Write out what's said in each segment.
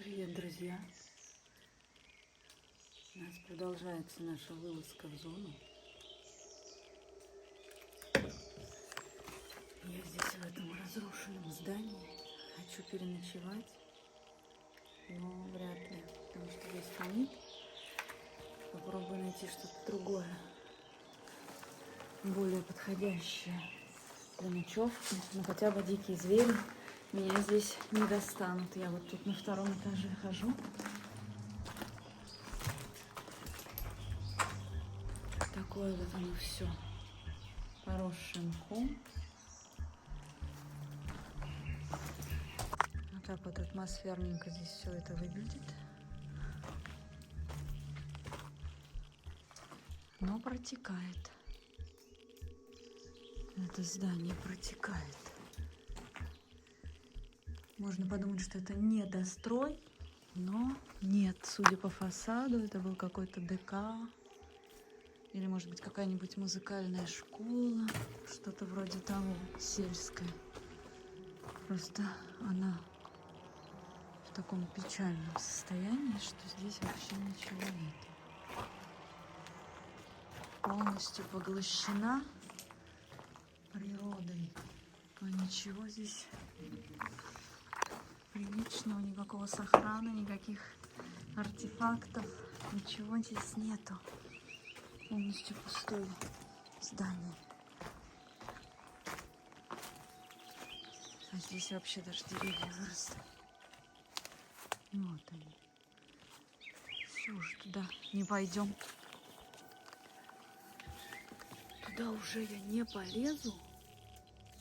Привет, друзья! У нас продолжается наша вылазка в зону. Я здесь в этом разрушенном здании. Хочу переночевать, но вряд ли, потому что здесь фонит. Попробую найти что-то другое, более подходящее для ночевки. Но хотя бы дикие звери меня здесь не достанут. Я вот тут на втором этаже хожу. Такое вот оно все, поросшее мхом. Вот так вот атмосферненько здесь все это выглядит. Но протекает. Это здание протекает. Можно подумать, что это недострой, но нет. Судя по фасаду, это был какой-то ДК. Или, может быть, какая-нибудь музыкальная школа. Что-то вроде того, сельское. Просто она в таком печальном состоянии, что здесь вообще ничего нет. Полностью поглощена природой. Но ничего здесь приличного, никакого сохрана, никаких артефактов, ничего здесь нету. Полностью пустое здание. А здесь вообще даже деревья выросли. Вот они. Все, уже туда не пойдем. Туда уже я не полезу.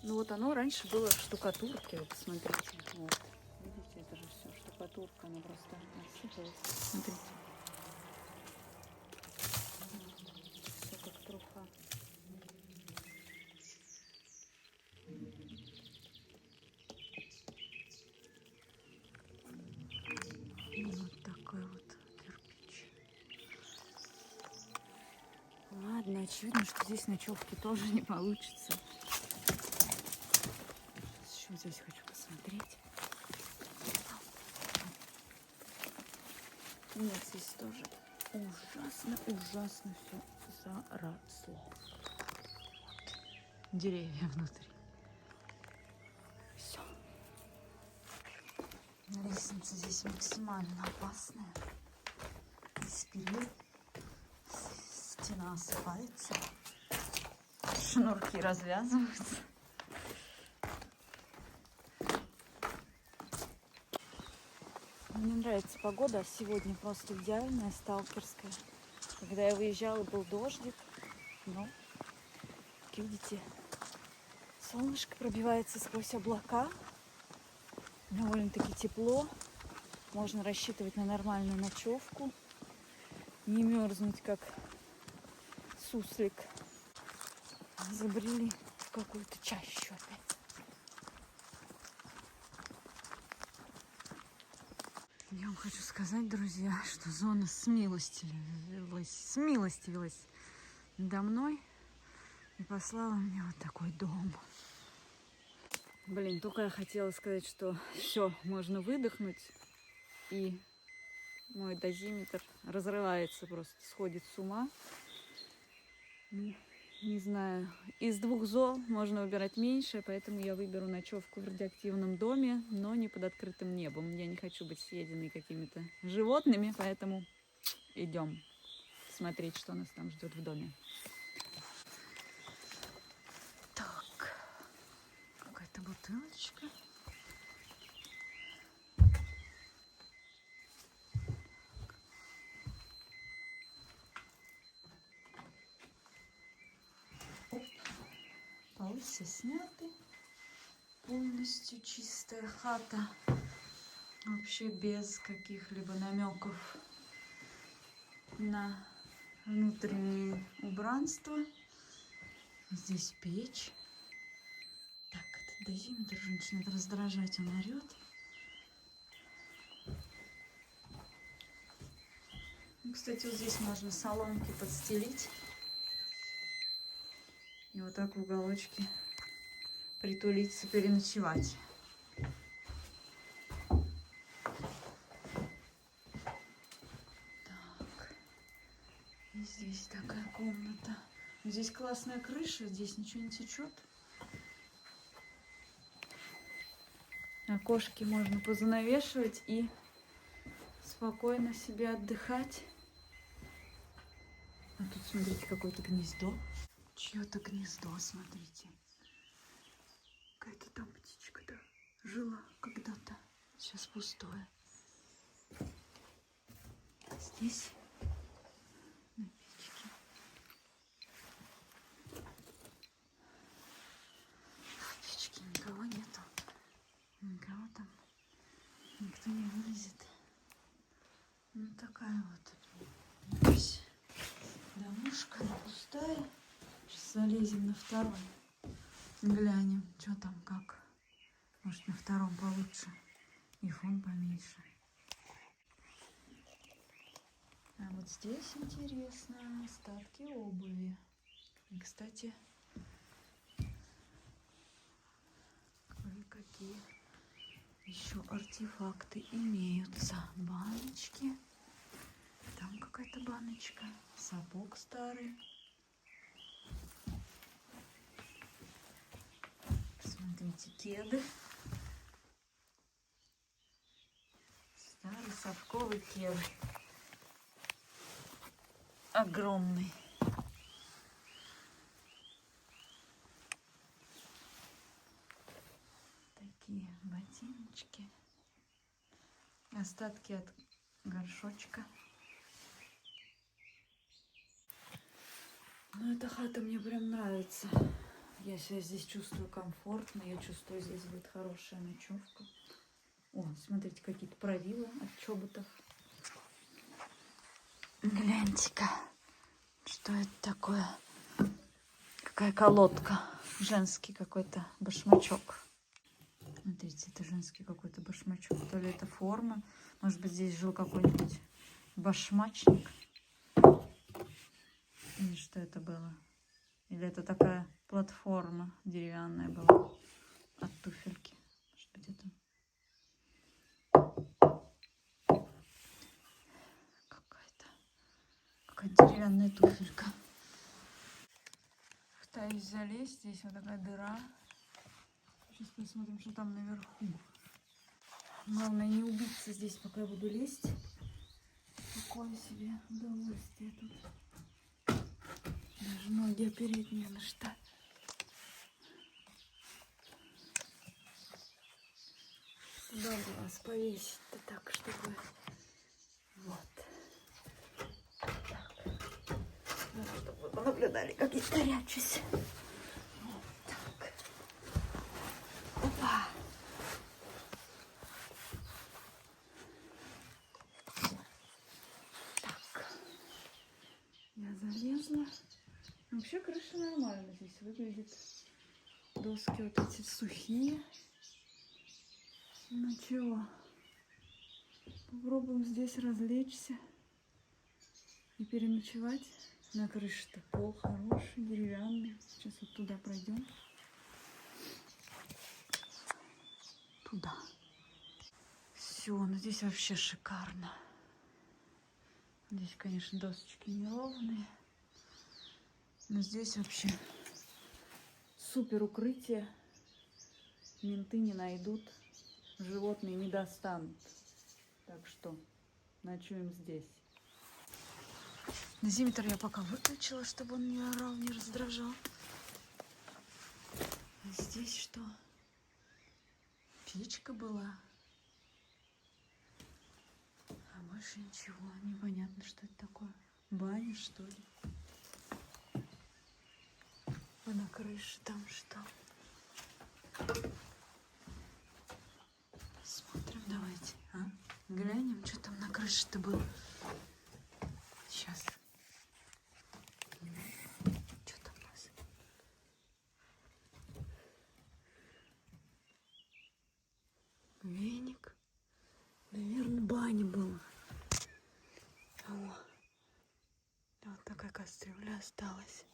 Ну вот оно раньше было в штукатурке, вы посмотрите. Вот. Видите, это же все штукатурка, она просто осыпалась. Смотрите. Все как труха. Вот такой вот кирпич. Ладно, очевидно, что здесь ночевки тоже не получится. Еще здесь хочу посмотреть. Нет, здесь тоже ужасно все заросло. Вот. Деревья внутри. Все. Лестница здесь максимально опасная. Здесь перил. Стена осыпается. Шнурки развязываются. Мне нравится погода. Сегодня просто идеальная, сталкерская. Когда я выезжала, был дождик. Но, как видите, солнышко пробивается сквозь облака. Довольно-таки тепло. Можно рассчитывать на нормальную ночевку. Не мерзнуть, как суслик. Забрели в какую-то чащу опять. Я вам хочу сказать, друзья, что зона смилостивилась надо мной и послала мне вот такой дом. Блин, только я хотела сказать, что все, можно выдохнуть, и мой дозиметр разрывается просто, сходит с ума. Не знаю, из 2 зол можно выбирать меньше, поэтому я выберу ночевку в радиоактивном доме, но не под открытым небом. Я не хочу быть съеденной какими-то животными, поэтому идем смотреть, что нас там ждет в доме. Так, какая-то бутылочка. Полы все сняты. Полностью чистая хата. Вообще без каких-либо намеков на внутреннее убранство. Здесь печь. Так, этот дозиметр уже начинает раздражать, он орет. Ну, кстати, вот здесь можно соломки подстелить. И вот так в уголочке притулиться, переночевать. Здесь такая комната. Здесь классная крыша, здесь ничего не течет. Окошки можно позанавешивать и спокойно себе отдыхать. А тут, смотрите, какое-то гнездо. Чье-то гнездо, смотрите. Какая-то там птичка, да, жила когда-то. Сейчас пустое. Здесь на печке. В печке никого нету. Никого там. Никто не вылезет. Ну такая вот здесь домушка, она пустая. Сейчас залезем на второй. Глянем, что там, как. Может, на втором получше. И фон поменьше. А вот здесь интересно. Остатки обуви. И, кстати, кое-какие еще артефакты имеются. Баночки. Там какая-то баночка. Сапог старый. Смотрите, кеды. Старый совковый кед. Огромный. Такие ботиночки. Остатки от горшочка. Ну, эта хата мне прям нравится. Я себя здесь чувствую комфортно. Я чувствую, здесь будет хорошая ночевка. О, смотрите, какие-то правила от чоботов. Гляньте-ка, что это такое? Какая колодка. Женский какой-то башмачок. Смотрите, это женский какой-то башмачок. То ли это форма. Может быть, здесь жил какой-нибудь башмачник. Или что это было? Или это такая платформа деревянная была от туфельки. Может быть, это... Какая-то деревянная туфелька. Пытаюсь залезть. Здесь вот такая дыра. Сейчас посмотрим, что там наверху. Главное не убиться здесь, пока я буду лезть. Такое себе удовольствие тут. Даже ноги опереть не на что. Куда вас повесить-то так, чтобы... Вот. Так. Ну, чтобы вы понаблюдали, как я корячусь. Вот так. Опа. Так. Я залезла. Вообще крыша нормально здесь выглядит. Доски вот эти сухие. Ну чего? Попробуем здесь развлечься и переночевать. На крыше-то пол хороший, деревянный. Сейчас вот туда пройдем. Туда. Все, ну здесь вообще шикарно. Здесь, конечно, досочки неровные. Но здесь вообще супер укрытие. Менты не найдут. Животные не достанут. Так что ночуем здесь. Дозиметр я пока выключила, чтобы он не орал, не раздражал. А здесь что? Печка была. А больше ничего. Непонятно, что это такое. Баня, что ли? А на крыше там что? Смотрим, давайте. А? Глянем, что там на крыше-то было. Сейчас. Что там у нас? Веник. Наверное, баня была. О. Вот такая кастрюля осталась.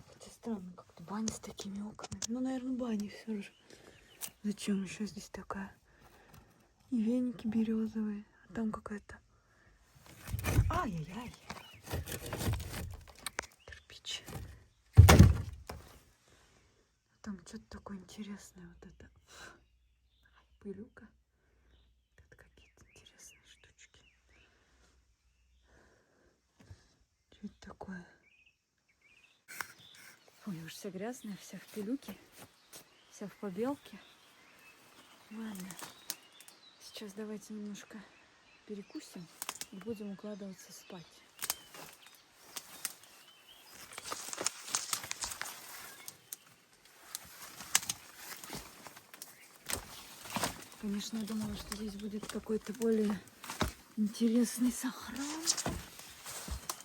Хотя странно, как-то баня с такими окнами. Ну, наверное, баня все же. Зачем еще здесь такая? И веники березовые. А там какая-то Ай-яй-яй. Кирпич. Там что-то такое интересное. Вот это. Пылюка. Это какие-то интересные штучки. Что это такое? Ой, уж вся грязная, вся в пилюке, вся в побелке. Ладно, сейчас давайте немножко перекусим и будем укладываться спать. Конечно, я думала, что здесь будет какой-то более интересный сохран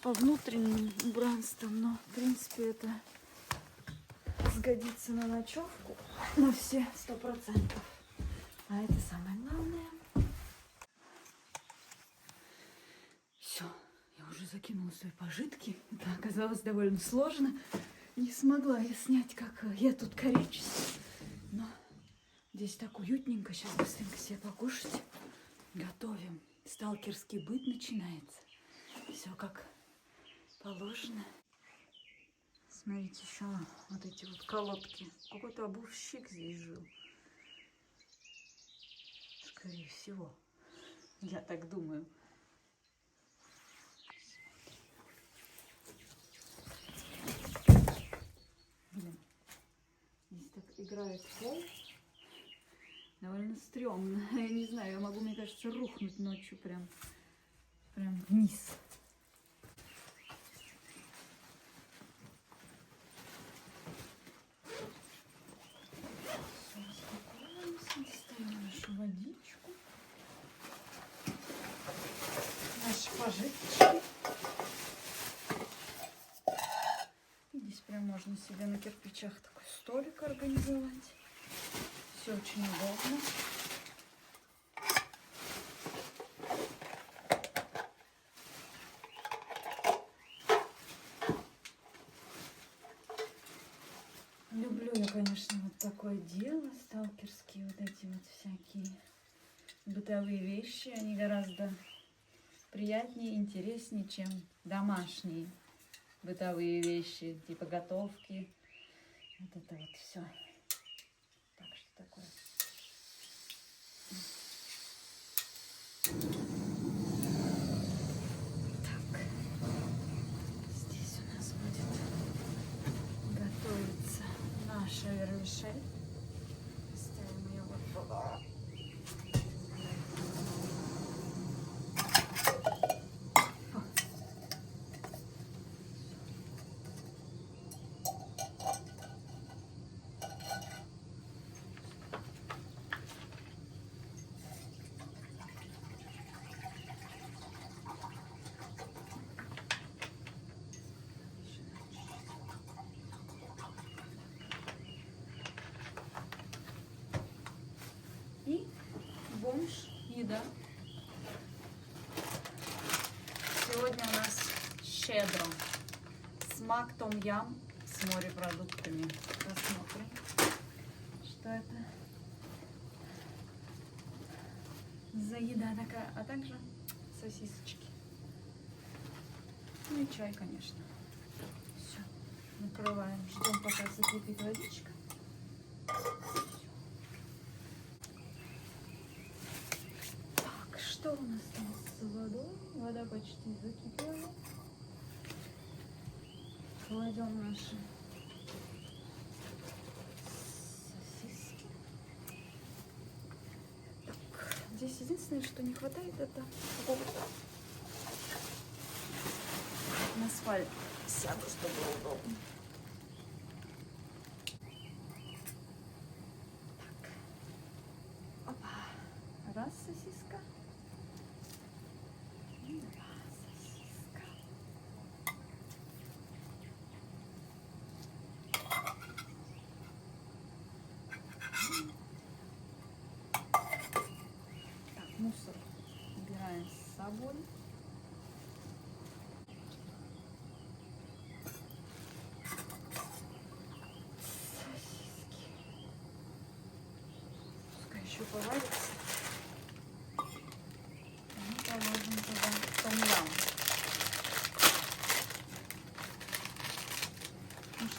по внутренним убранствам, но в принципе это сгодится на ночевку на все 100%. А это самое главное. Все, я уже закинула свои пожитки. Это оказалось довольно сложно. Не смогла я снять, как я тут корячусь. Но здесь так уютненько. Сейчас быстренько себе покушать. Готовим. Сталкерский быт начинается. Все как положено. Смотрите, еще вот эти вот колодки. Какой-то обувщик здесь жил. Скорее всего. Я так думаю. Блин. Здесь так играет пол. Довольно стрёмно. Я не знаю, я могу, мне кажется, рухнуть ночью прям вниз. Достаем нашу водичку, наши пожитки. Здесь прям можно себе на кирпичах такой столик организовать. Все очень удобно. Люблю я, конечно, вот такое дело, сталкерские вот эти вот всякие бытовые вещи. Они гораздо приятнее, интереснее, чем домашние бытовые вещи, типа готовки. Вот это вот все. Так, что такое? Так, здесь у нас будет готовиться наша вермишель. Ставим ее вот туда. И бомж еда. Сегодня у нас щедро. Смак том-ям с морепродуктами. Посмотрим, что это за еда такая. А также сосисочки. Ну и чай, конечно. Все. Накрываем. Ждем, пока закипит водичка. Что у нас там с водой? Вода почти закипела. Кладем наши сосиски. Так, здесь единственное, что не хватает, это какого-то на асфальт сяду, чтобы было удобно. Так. Опа. Раз сосиска. Сосиска. Так, мусор убираем с собой. Сосиски. Пускай еще поварится. Мы положим туда том-ям.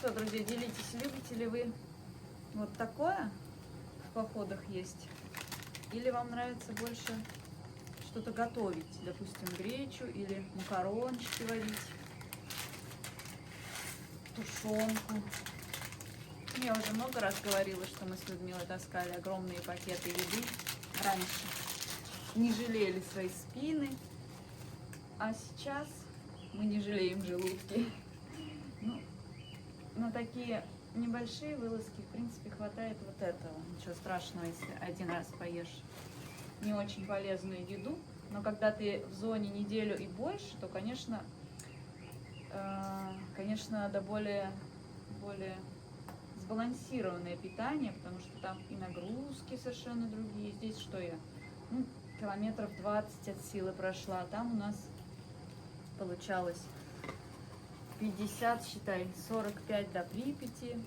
что, друзья, делитесь, любите ли вы вот такое в походах есть? Или вам нравится больше что-то готовить? Допустим, гречу или макарончики варить, тушенку. Я уже много раз говорила, что мы с Людмилой таскали огромные пакеты еды раньше. Не жалели свои спины, а сейчас мы не жалеем желудки. Ну, на такие небольшие вылазки, в принципе, хватает вот этого. Ничего страшного, если один раз поешь не очень полезную еду. Но когда ты в зоне неделю и больше, то, конечно, надо более сбалансированное питание, потому что там и нагрузки совершенно другие. Здесь что я? Ну, километров 20 от силы прошла, а там у нас получалось 50, считай, 45 до Припяти.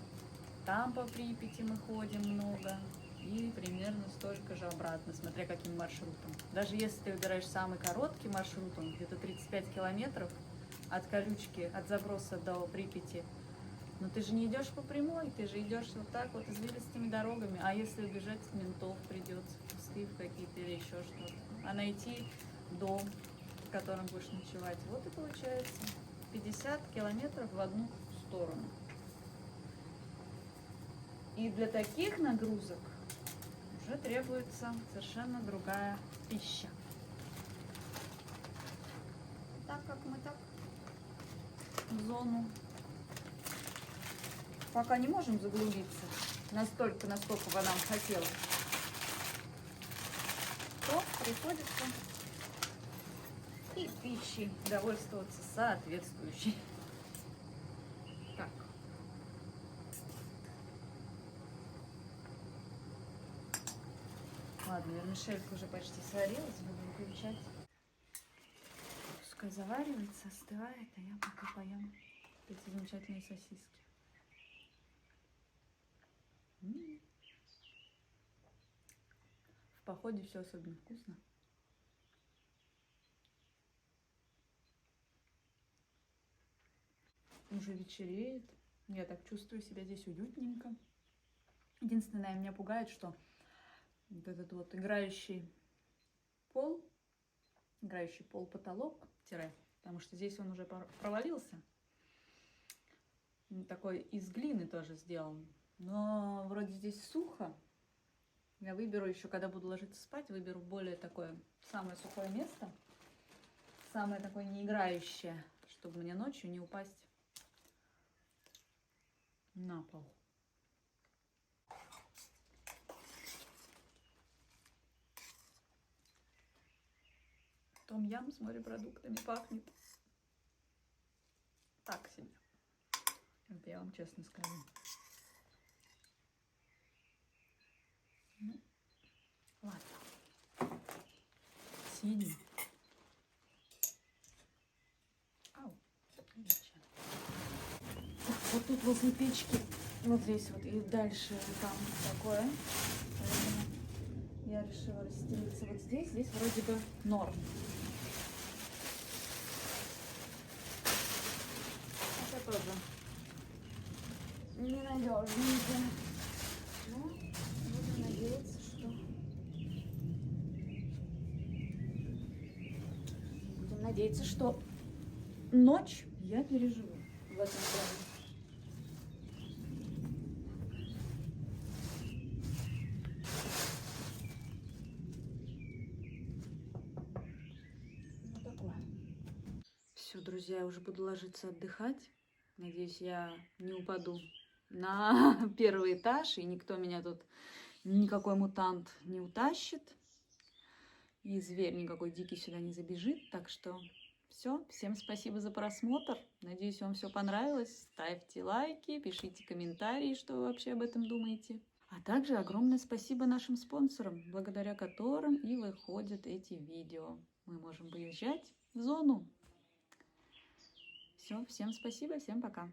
Там по Припяти мы ходим много. И примерно столько же обратно, смотря каким маршрутом. Даже если ты выбираешь самый короткий маршрут, он где-то 35 километров от колючки, от заброса до Припяти, но ты же не идешь по прямой, ты же идешь вот так вот извилистыми дорогами. А если убежать от ментов придется, кусты какие-то или еще что-то. А найти дом, в котором будешь ночевать, вот и получается 50 километров в одну сторону. И для таких нагрузок уже требуется совершенно другая пища. Так как мы так в зону пока не можем заглубиться настолько, насколько бы нам хотелось, то приходится и пищей довольствоваться соответствующей. Так. Ладно, вермишелька уже почти сварилась, буду выключать. Пускай заваривается, остывает, а я пока поем эти замечательные сосиски. В походе все особенно вкусно. Уже вечереет. Я так чувствую себя здесь уютненько. Единственное, меня пугает, что вот этот вот играющий пол-потолок, потому что здесь он уже провалился. Такой из глины тоже сделан. Но вроде здесь сухо. Я выберу еще, когда буду ложиться спать, выберу более такое, самое сухое место. Самое такое неиграющее, чтобы мне ночью не упасть на пол. Том-ям с морепродуктами пахнет так себе. Это я вам честно скажу. Ну, ладно. Сидим. Ау. Вот тут возле печки, вот здесь вот и дальше там такое. Поэтому я решила расстелиться вот здесь. Здесь вроде бы норм. Это тоже ненадежненько. Но будем надеяться, что... Будем надеяться, что ночь я переживу в этом плане. Все, друзья, я уже буду ложиться отдыхать. Надеюсь, я не упаду на первый этаж, и никто меня тут, никакой мутант не утащит. И зверь никакой дикий сюда не забежит. Так что все, всем спасибо за просмотр. Надеюсь, вам все понравилось. Ставьте лайки, пишите комментарии, что вы вообще об этом думаете. А также огромное спасибо нашим спонсорам, благодаря которым и выходят эти видео. Мы можем выезжать в зону. Все, всем спасибо, всем пока.